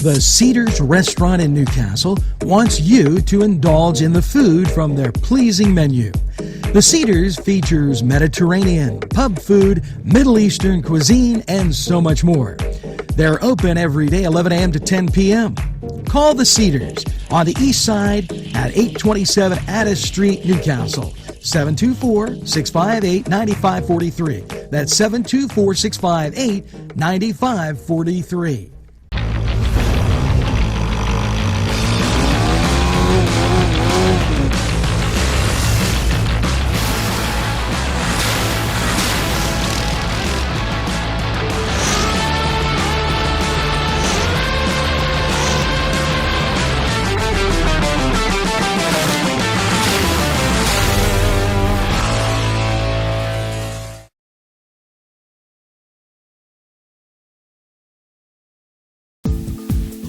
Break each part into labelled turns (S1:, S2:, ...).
S1: The Cedars restaurant in Newcastle wants you to indulge in the food from their pleasing menu. The Cedars features Mediterranean, pub food, Middle Eastern cuisine, and so much more. They're open every day 11 a.m. to 10 p.m. Call the Cedars on the east side at 827 Addis Street, Newcastle. 724-658-9543. That's 724-658-9543.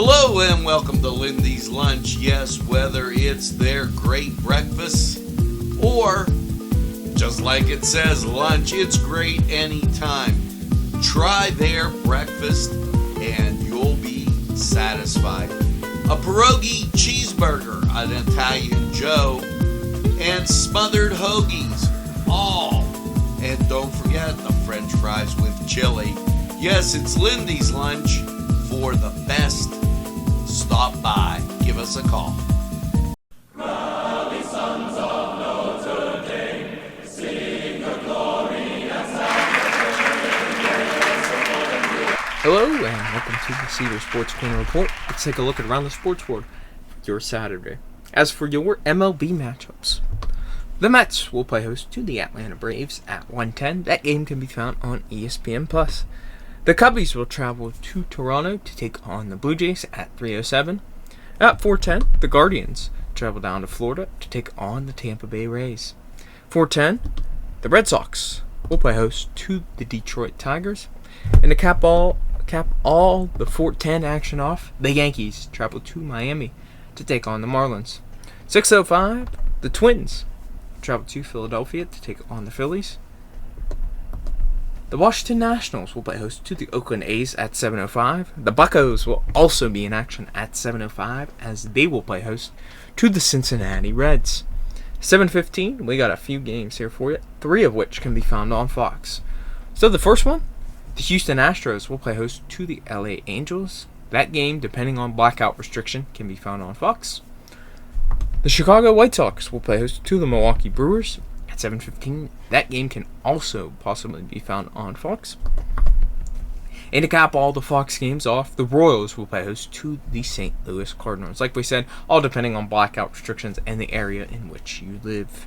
S2: Hello and welcome to Lindy's Lunch. Yes, whether it's their great breakfast or, just like it says, lunch, it's great anytime. Try their breakfast and you'll be satisfied. A pierogi cheeseburger, an Italian Joe, and smothered hoagies, all. And don't forget the French fries with chili. Yes, it's Lindy's Lunch. For the best, stop by. Give us a call.
S3: Rally sons of Notre Dame, sing the glory and sound.
S4: Hello and welcome to the Cedars Sports Corner Report. Let's take a look at around the sports world for your Saturday. As for your MLB matchups, the Mets will play host to the Atlanta Braves at 1:10. That game can be found on ESPN+. The Cubbies will travel to Toronto to take on the Blue Jays at 3:07. At 4:10, the Guardians travel down to Florida to take on the Tampa Bay Rays. 4:10, the Red Sox will play host to the Detroit Tigers. And to cap all the 4:10 action off, the Yankees travel to Miami to take on the Marlins. 6:05, the Twins travel to Philadelphia to take on the Phillies. The Washington Nationals will play host to the Oakland A's at 7:05. The Buccos will also be in action at 7:05 as they will play host to the Cincinnati Reds. 7:15, we got a few games here for you, 3 of which can be found on Fox. So the first one, the Houston Astros will play host to the LA Angels. That game, depending on blackout restriction, can be found on Fox. The Chicago White Sox will play host to the Milwaukee Brewers. 7:15. That game can also possibly be found on Fox. And to cap all the Fox games off, the Royals will play host to the St. Louis Cardinals. Like we said, all depending on blackout restrictions and the area in which you live.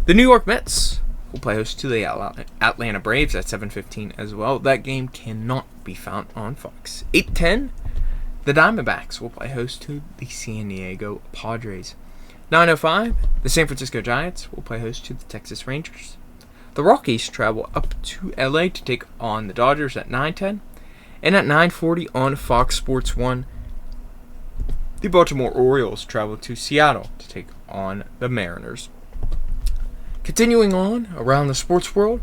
S4: The New York Mets will play host to the Atlanta Braves at 7:15 as well. That game cannot be found on Fox. 8:10, the Diamondbacks will play host to the San Diego Padres. 9:05, the San Francisco Giants will play host to the Texas Rangers. The Rockies travel up to LA to take on the Dodgers at 9:10. And at 9:40 on Fox Sports 1, the Baltimore Orioles travel to Seattle to take on the Mariners. Continuing on around the sports world,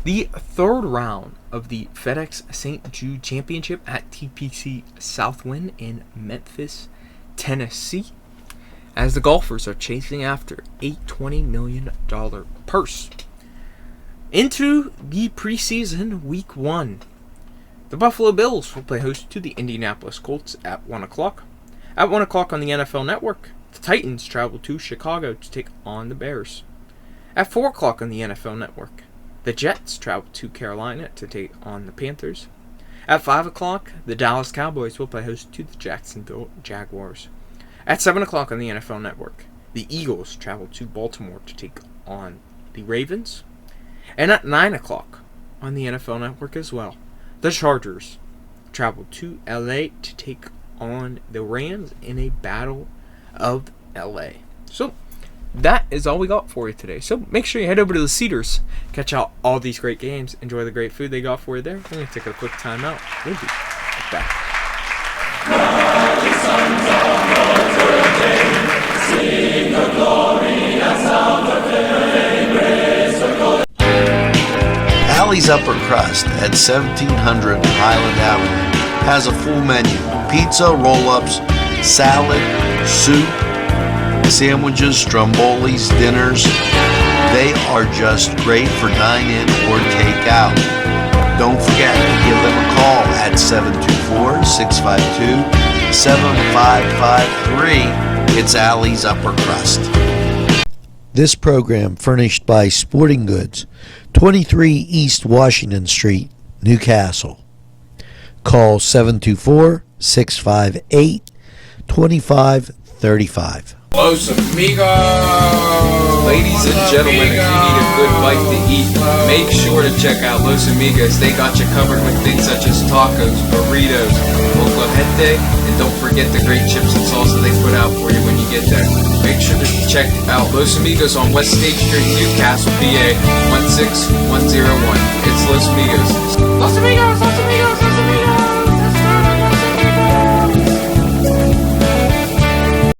S4: the third round of the FedEx St. Jude Championship at TPC Southwind in Memphis, Tennessee, as the golfers are chasing after a $20 million purse. Into the preseason Week 1. The Buffalo Bills will play host to the Indianapolis Colts at 1 o'clock. At 1 o'clock on the NFL Network, the Titans travel to Chicago to take on the Bears. At 4 o'clock on the NFL Network, the Jets travel to Carolina to take on the Panthers. At 5 o'clock, the Dallas Cowboys will play host to the Jacksonville Jaguars. At 7 o'clock on the NFL Network, the Eagles travel to Baltimore to take on the Ravens. And at 9 o'clock on the NFL Network as well, the Chargers travel to LA to take on the Rams in a Battle of LA. So, that is all we got for you today. So, make sure you head over to the Cedars, catch out all these great games, enjoy the great food they got for you there. We're going to take a quick time out. We'll be right back.
S3: Sing the glory and sound the fame, raise the glory.
S5: Alley's Upper Crust at 1700 Highland Avenue
S2: has a full menu: pizza, roll-ups, salad, soup, sandwiches, strombolis, dinners. They are just great for dine-in or take-out. Don't forget to give them a call at 724-652-7553. It's Alley's Upper Crust.
S5: This program furnished by Sporting Goods, 23 East Washington Street, Newcastle. Call 724-658-2535.
S6: Los Amigos!
S4: Ladies and gentlemen, if you need a good bite to eat, make sure to check out Los Amigos. They got you covered with things such as tacos, burritos, mocajete, and don't forget the great chips and salsa they put out for you when you get there. Make sure to check out Los Amigos on West State Street, Newcastle, PA 16101. It's Los Amigos. Los Amigos! Los Amigos!